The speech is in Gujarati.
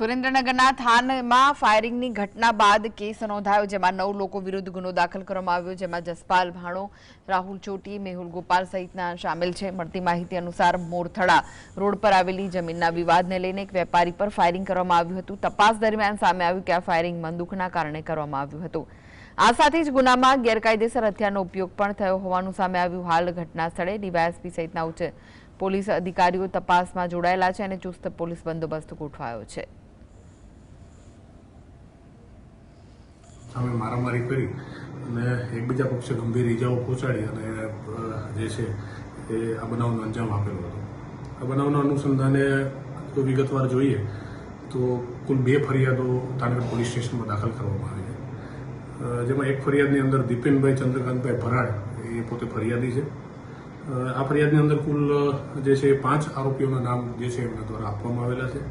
સુરેન્દ્રનગરના થાનમાં ફાયરિંગની ઘટના બાદ કેસ નોંધાયો, જેમાં 9 લોકો વિરુદ્ધ ગુનો દાખલ કરવામાં આવ્યો, જેમાં જસપાલ ભાણો, રાહુલ ચોટી, મેહુલ ગોપાલ સહિતના સામેલ છે। મળતી માહિતી અનુસાર મોરથડા રોડ પર આવેલી જમીનના વિવાદને લઈને એક વેપારી પર ફાયરિંગ કરવામાં આવ્યું હતું। તપાસ દરમિયાન સામે આવ્યું કે આ ફાયરિંગ બંદૂકના કારણે કરવામાં આવ્યું હતું। આ સાથે જ ગુનામાં ગેરકાયદેસર હથિયારનો ઉપયોગ પણ થયો હોવાનું સામે આવ્યું। હાલ ઘટના સ્થળે ડીવાયએસપી સહિતના ઉચ્ચ પોલીસ અધિકારીઓ તપાસમાં જોડાયેલા છે અને ચુસ્ત પોલીસ બંદોબસ્ત ગોઠવાયો છે। સામે મારામારી કરી અને એકબીજા પક્ષે ગંભીર ઇજાઓ પહોંચાડી અને જે છે એ આ બનાવનો અંજામ આપેલો હતો। આ બનાવના અનુસંધાને જો વિગતવાર જોઈએ તો કુલ 2 ફરિયાદો તાનગઢ પોલીસ સ્ટેશનમાં દાખલ કરવામાં આવી છે, જેમાં એક ફરિયાદની અંદર દીપેનભાઈ ચંદ્રકાંતભાઈ ભરાડ એ પોતે ફરિયાદી છે। આ ફરિયાદની અંદર કુલ જે છે 5 આરોપીઓના નામ જે છે એમના દ્વારા આપવામાં આવેલા છે।